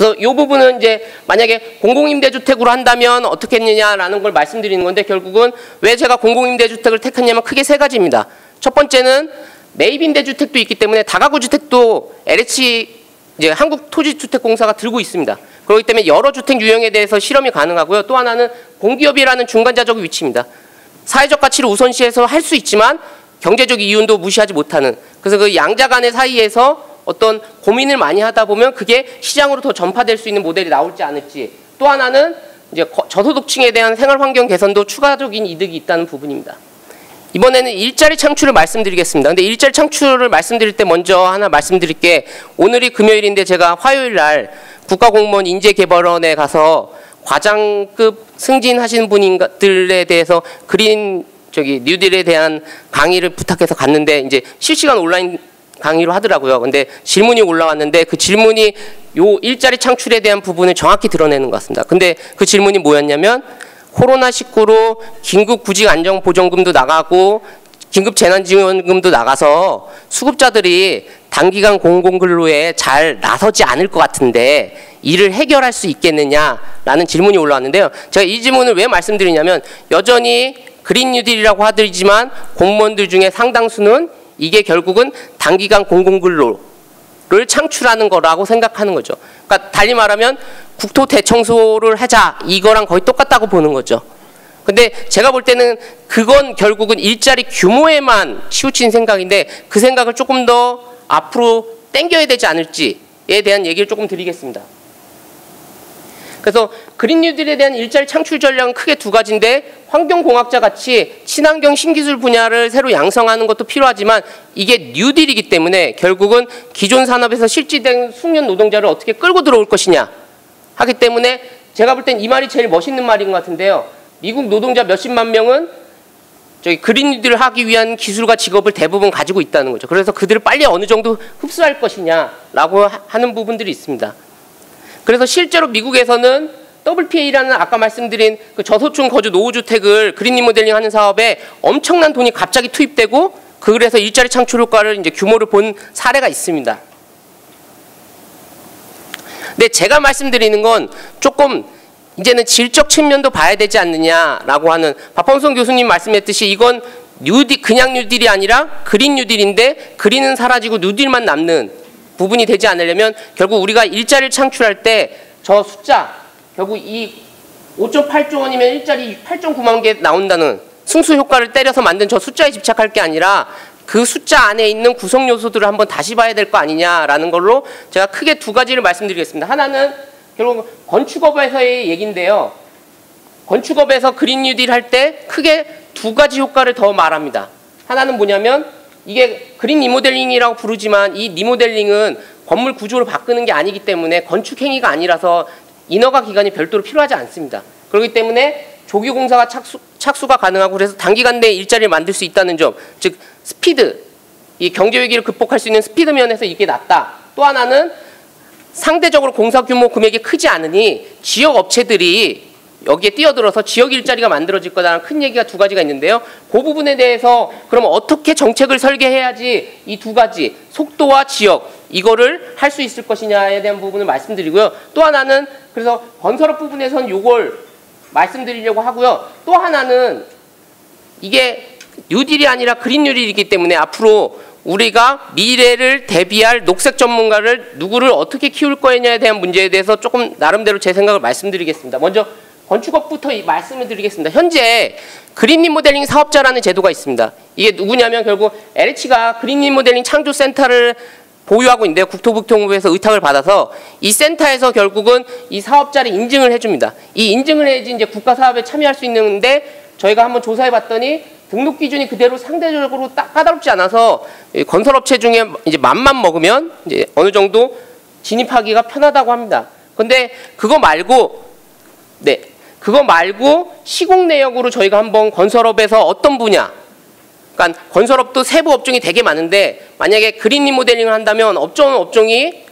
그래서 이 부분은 이제 만약에 공공임대주택으로 한다면 어떻게 했느냐라는 걸 말씀드리는 건데, 결국은 왜 제가 공공임대주택을 택했냐면 크게 세 가지입니다. 첫 번째는 매입임대주택도 있기 때문에 다가구주택도 LH 이제 한국토지주택공사가 들고 있습니다. 그렇기 때문에 여러 주택 유형에 대해서 실험이 가능하고요. 또 하나는 공기업이라는 중간자적 위치입니다. 사회적 가치를 우선시해서 할 수 있지만 경제적 이윤도 무시하지 못하는, 그래서 그 양자 간의 사이에서 어떤 고민을 많이 하다 보면 그게 시장으로 더 전파될 수 있는 모델이 나올지 않을지. 또 하나는 이제 저소득층에 대한 생활 환경 개선도 추가적인 이득이 있다는 부분입니다. 이번에는 일자리 창출을 말씀드리겠습니다. 근데 일자리 창출을 말씀드릴 때 먼저 하나 말씀드릴 게, 오늘이 금요일인데 제가 화요일 날 국가공무원 인재개발원에 가서 과장급 승진하신 분들에 대해서 그린 뉴딜에 대한 강의를 부탁해서 갔는데, 이제 실시간 온라인 강의로 하더라고요. 근데 질문이 올라왔는데 그 질문이 요 일자리 창출에 대한 부분을 정확히 드러내는 것 같습니다. 근데 그 질문이 뭐였냐면, 코로나19로 긴급 구직 안정보전금도 나가고 긴급 재난지원금도 나가서 수급자들이 단기간 공공근로에 잘 나서지 않을 것 같은데 이를 해결할 수 있겠느냐라는 질문이 올라왔는데요. 제가 이 질문을 왜 말씀드리냐면, 여전히 그린 뉴딜이라고 하지만 공무원들 중에 상당수는 이게 결국은 단기간 공공근로를 창출하는 거라고 생각하는 거죠. 그러니까 달리 말하면 국토 대청소를 하자, 이거랑 거의 똑같다고 보는 거죠. 근데 제가 볼 때는 그건 결국은 일자리 규모에만 치우친 생각인데, 그 생각을 조금 더 앞으로 당겨야 되지 않을지에 대한 얘기를 조금 드리겠습니다. 그래서 그린 뉴딜에 대한 일자리 창출 전략은 크게 두 가지인데, 환경공학자 같이 친환경 신기술 분야를 새로 양성하는 것도 필요하지만 이게 뉴딜이기 때문에 결국은 기존 산업에서 실지된 숙련 노동자를 어떻게 끌고 들어올 것이냐 하기 때문에, 제가 볼 땐 이 말이 제일 멋있는 말인 것 같은데요. 미국 노동자 몇십만 명은 그린 뉴딜을 하기 위한 기술과 직업을 대부분 가지고 있다는 거죠. 그래서 그들을 빨리 어느 정도 흡수할 것이냐라고 하는 부분들이 있습니다. 그래서 실제로 미국에서는 WPA라는 아까 말씀드린 그 저소득 거주 노후주택을 그린 리모델링 하는 사업에 엄청난 돈이 갑자기 투입되고, 그래서 일자리 창출 효과를 이제 규모를 본 사례가 있습니다. 근데 제가 말씀드리는 건 조금 이제는 질적 측면도 봐야 되지 않느냐라고 하는, 박범선 교수님 말씀했듯이 이건 뉴딜, 그냥 뉴딜이 아니라 그린 뉴딜인데 그린은 사라지고 뉴딜만 남는 부분이 되지 않으려면, 결국 우리가 일자리를 창출할 때 저 숫자, 결국 이 5.8조 원이면 일자리 8.9만 개 나온다는 승수 효과를 때려서 만든 저 숫자에 집착할 게 아니라 그 숫자 안에 있는 구성 요소들을 한번 다시 봐야 될 거 아니냐라는 걸로 제가 크게 두 가지를 말씀드리겠습니다. 하나는 결국 건축업에서의 얘기인데요. 건축업에서 그린 뉴딜 할 때 크게 두 가지 효과를 더 말합니다. 하나는 뭐냐면, 이게 그린 리모델링이라고 부르지만 이 리모델링은 건물 구조를 바꾸는 게 아니기 때문에 건축 행위가 아니라서 인허가 기간이 별도로 필요하지 않습니다. 그렇기 때문에 조기 공사가 착수가 가능하고, 그래서 단기간 내에 일자리를 만들 수 있다는 점, 즉 스피드, 이 경제 위기를 극복할 수 있는 스피드 면에서 이게 낫다. 또 하나는 상대적으로 공사 규모 금액이 크지 않으니 지역 업체들이 여기에 뛰어들어서 지역 일자리가 만들어질 거다라는 큰 얘기가 두 가지가 있는데요. 그 부분에 대해서 그러면 어떻게 정책을 설계해야지 이 두 가지, 속도와 지역, 이거를 할 수 있을 것이냐에 대한 부분을 말씀드리고요. 또 하나는 그래서 건설업 부분에서는 이걸 말씀드리려고 하고요. 또 하나는 이게 뉴딜이 아니라 그린 뉴딜이기 때문에 앞으로 우리가 미래를 대비할 녹색 전문가를 누구를 어떻게 키울 거냐에 대한 문제에 대해서 조금 나름대로 제 생각을 말씀드리겠습니다. 먼저 건축업부터 말씀을 드리겠습니다. 현재 그린 리모델링 사업자라는 제도가 있습니다. 이게 누구냐면 결국 LH가 그린 리모델링 창조센터를 보유하고 있는데요. 국토부통부에서 의탁을 받아서 이 센터에서 결국은 이 사업자를 인증을 해줍니다. 이 인증을 해야지 이제 국가 사업에 참여할 수 있는데, 저희가 한번 조사해 봤더니 등록 기준이 그대로 상대적으로 까다롭지 않아서 건설업체 중에 이제 맘만 먹으면 이제 어느 정도 진입하기가 편하다고 합니다. 근데 그거 말고 시공 내역으로 저희가 한번 건설업에서 어떤 분야, 그러니까 건설업도 세부 업종이 되게 많은데 만약에 그린 리모델링을 한다면 업종이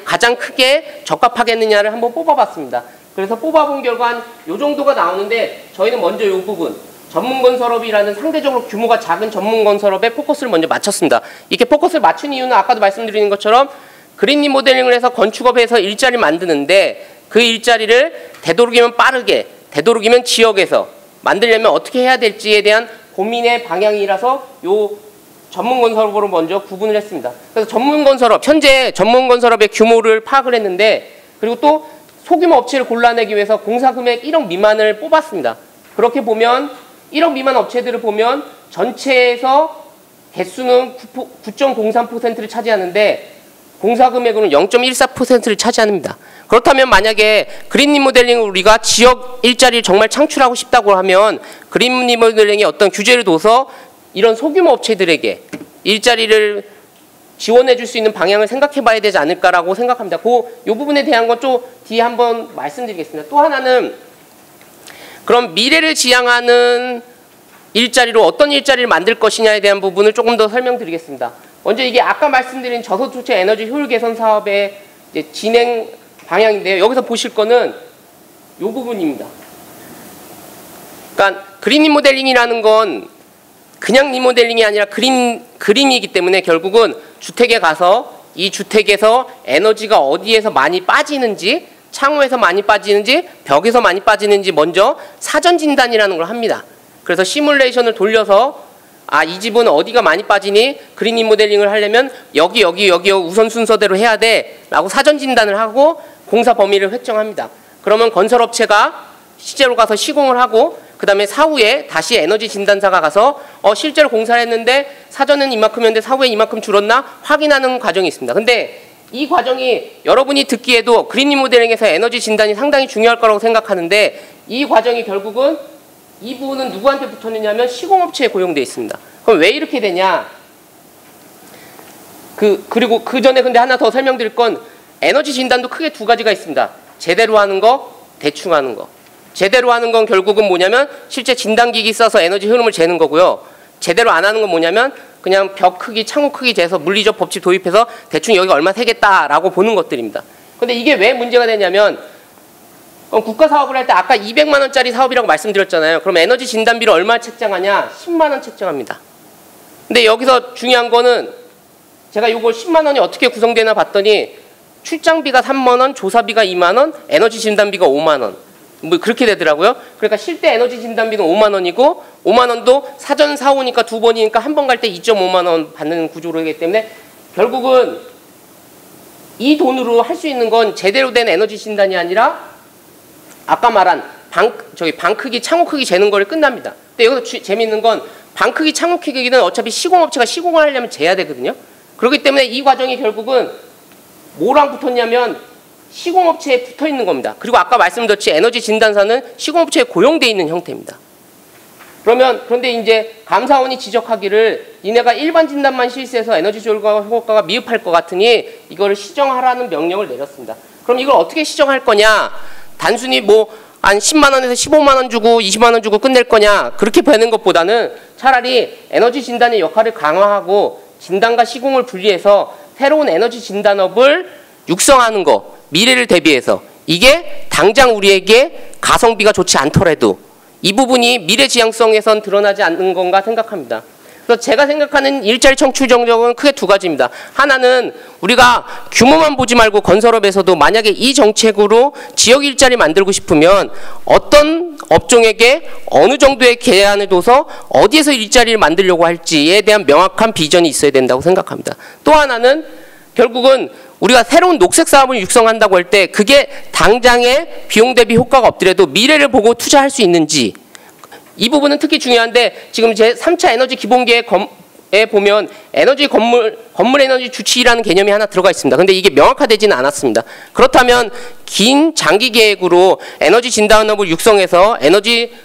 가장 크게 적합하겠느냐를 한번 뽑아봤습니다. 그래서 뽑아본 결과 한 요 정도가 나오는데, 저희는 먼저 요 부분 전문건설업이라는 상대적으로 규모가 작은 전문건설업에 포커스를 먼저 맞췄습니다. 이렇게 포커스를 맞춘 이유는 아까도 말씀드린 것처럼 그린 리모델링을 해서 건축업에서 일자리 만드는데 그 일자리를 되도록이면 빠르게, 되도록이면 지역에서 만들려면 어떻게 해야 될지에 대한 고민의 방향이라서 요 전문건설업으로 먼저 구분을 했습니다. 그래서 전문건설업, 현재 전문건설업의 규모를 파악을 했는데, 그리고 또 소규모 업체를 골라내기 위해서 공사금액 1억 미만을 뽑았습니다. 그렇게 보면 1억 미만 업체들을 보면 전체에서 개수는 9.03%를 차지하는데 공사금액으로는 0.14%를 차지합니다. 그렇다면 만약에 그린 리모델링을 우리가 지역 일자리를 정말 창출하고 싶다고 하면 그린 리모델링의 어떤 규제를 둬서 이런 소규모 업체들에게 일자리를 지원해 줄 수 있는 방향을 생각해 봐야 되지 않을까라고 생각합니다. 이 부분에 대한 건 좀 뒤에 한번 말씀드리겠습니다. 또 하나는 그럼 미래를 지향하는 일자리로 어떤 일자리를 만들 것이냐에 대한 부분을 조금 더 설명드리겠습니다. 먼저 이게 아까 말씀드린 저소득층 에너지 효율 개선 사업의 이제 진행 방향인데요. 여기서 보실 거는 이 부분입니다. 그러니까 그린 리모델링이라는 건 그냥 리모델링이 아니라 그린이기 때문에 결국은 주택에 가서 이 주택에서 에너지가 어디에서 많이 빠지는지, 창호에서 많이 빠지는지, 벽에서 많이 빠지는지 먼저 사전 진단이라는 걸 합니다. 그래서 시뮬레이션을 돌려서 이 집은 어디가 많이 빠지니 그린 리모델링을 하려면 여기 우선 순서대로 해야 돼 라고 사전 진단을 하고 공사 범위를 획정합니다. 그러면 건설업체가 실제로 가서 시공을 하고 그 다음에 사후에 다시 에너지 진단사가 가서 실제로 공사를 했는데 사전은 이만큼이었는데 사후에 이만큼 줄었나 확인하는 과정이 있습니다. 근데 이 과정이 여러분이 듣기에도 그린 리모델링에서 에너지 진단이 상당히 중요할 거라고 생각하는데 이 과정이 결국은 이 부분은 누구한테 붙었느냐면 시공업체에 고용되어 있습니다. 그럼 왜 이렇게 되냐? 그리고 그 전에 근데 하나 더 설명드릴 건 에너지 진단도 크게 두 가지가 있습니다. 제대로 하는 거, 대충 하는 거. 제대로 하는 건 결국은 뭐냐면 실제 진단기기 써서 에너지 흐름을 재는 거고요. 제대로 안 하는 건 뭐냐면 그냥 벽 크기, 창호 크기 재서 물리적 법칙 도입해서 대충 여기가 얼마 세겠다라고 보는 것들입니다. 근데 이게 왜 문제가 되냐면 국가 사업을 할 때 아까 200만 원짜리 사업이라고 말씀드렸잖아요. 그럼 에너지 진단비를 얼마 책정하냐? 10만 원 책정합니다. 근데 여기서 중요한 거는 제가 이걸 10만 원이 어떻게 구성되나 봤더니 출장비가 3만 원, 조사비가 2만 원, 에너지 진단비가 5만 원. 뭐 그렇게 되더라고요. 그러니까 실제 에너지 진단비는 5만 원이고 5만 원도 사전 사오니까 두 번이니까 한 번 갈 때 2.5만 원 받는 구조로 하기 때문에 결국은 이 돈으로 할 수 있는 건 제대로 된 에너지 진단이 아니라 아까 말한 방 크기, 창호 크기 재는 거를 끝납니다. 근데 여기서 재밌는 건 방 크기, 창호 크기는 어차피 시공업체가 시공을 하려면 재야 되거든요. 그렇기 때문에 이 과정이 결국은 뭐랑 붙었냐면 시공업체에 붙어 있는 겁니다. 그리고 아까 말씀드렸듯이 에너지 진단사는 시공업체에 고용되어 있는 형태입니다. 그런데 이제 감사원이 지적하기를 니네가 일반 진단만 실시해서 에너지 효과가 미흡할 것 같으니 이거를 시정하라는 명령을 내렸습니다. 그럼 이걸 어떻게 시정할 거냐? 단순히 한 10만 원에서 15만 원 주고 20만 원 주고 끝낼 거냐? 그렇게 되는 것보다는 차라리 에너지 진단의 역할을 강화하고 진단과 시공을 분리해서 새로운 에너지 진단업을 육성하는 거, 미래를 대비해서 이게 당장 우리에게 가성비가 좋지 않더라도 이 부분이 미래 지향성에선 드러나지 않는 건가 생각합니다. 그래서 제가 생각하는 일자리 창출 정책은 크게 두 가지입니다. 하나는 우리가 규모만 보지 말고 건설업에서도 만약에 이 정책으로 지역 일자리 만들고 싶으면 어떤 업종에게 어느 정도의 계한을 둬서 어디에서 일자리를 만들려고 할지에 대한 명확한 비전이 있어야 된다고 생각합니다. 또 하나는 결국은 우리가 새로운 녹색 사업을 육성한다고 할 때 그게 당장의 비용 대비 효과가 없더라도 미래를 보고 투자할 수 있는지 이 부분은 특히 중요한데 지금 제 3차 에너지 기본계획에 보면 에너지 건물 에너지 주치의라는 개념이 하나 들어가 있습니다. 근데 이게 명확화되지는 않았습니다. 그렇다면 긴 장기 계획으로 에너지 진단업을 육성해서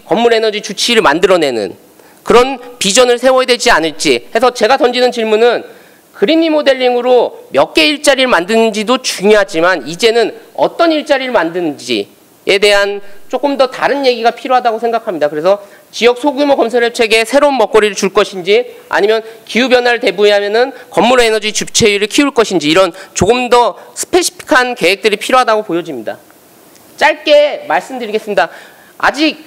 건물 에너지 주치의를 만들어내는 그런 비전을 세워야 되지 않을지 해서 제가 던지는 질문은 그린 리모델링으로 몇 개 일자리를 만드는지도 중요하지만 이제는 어떤 일자리를 만드는지에 대한 조금 더 다른 얘기가 필요하다고 생각합니다. 그래서 지역 소규모 건설업체에게 새로운 먹거리를 줄 것인지 아니면 기후변화를 대비하면은 건물 에너지 주체율을 키울 것인지 이런 조금 더 스페시픽한 계획들이 필요하다고 보여집니다. 짧게 말씀드리겠습니다. 아직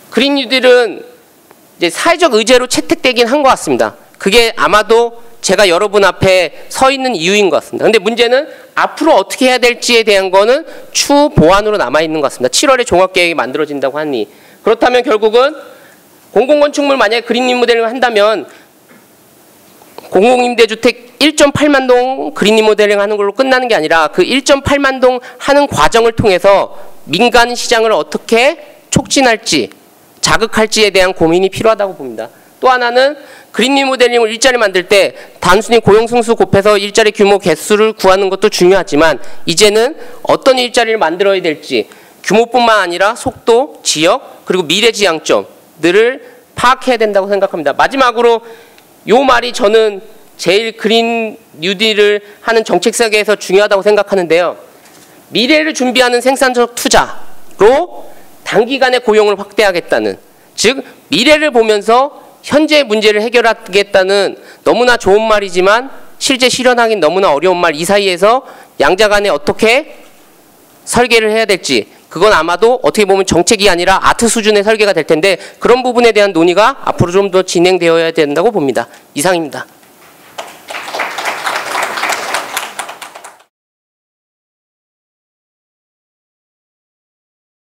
그린 뉴딜은 이제 사회적 의제로 채택되긴 한 것 같습니다. 그게 아마도 제가 여러분 앞에 서 있는 이유인 것 같습니다. 근데 문제는 앞으로 어떻게 해야 될지에 대한 거는 추후 보완으로 남아있는 것 같습니다. 7월에 종합계획이 만들어진다고 하니. 그렇다면 결국은 공공건축물 만약에 그린 리모델링을 한다면 공공임대주택 1.8만 동 그린 리모델링 하는 걸로 끝나는 게 아니라 그 1.8만 동 하는 과정을 통해서 민간 시장을 어떻게 촉진할지 자극할지에 대한 고민이 필요하다고 봅니다. 또 하나는 그린 리모델링을 일자리 만들 때 단순히 고용승수 곱해서 일자리 규모 개수를 구하는 것도 중요하지만 이제는 어떤 일자리를 만들어야 될지 규모뿐만 아니라 속도, 지역, 그리고 미래지향점들을 파악해야 된다고 생각합니다. 마지막으로 요 말이 저는 제일 그린 뉴딜을 하는 정책 세계에서 중요하다고 생각하는데요. 미래를 준비하는 생산적 투자로 단기간에 고용을 확대하겠다는, 즉 미래를 보면서 현재의 문제를 해결하겠다는 너무나 좋은 말이지만 실제 실현하기는 너무나 어려운 말, 이 사이에서 양자 간에 어떻게 설계를 해야 될지, 그건 아마도 어떻게 보면 정책이 아니라 아트 수준의 설계가 될 텐데 그런 부분에 대한 논의가 앞으로 좀 더 진행되어야 된다고 봅니다. 이상입니다.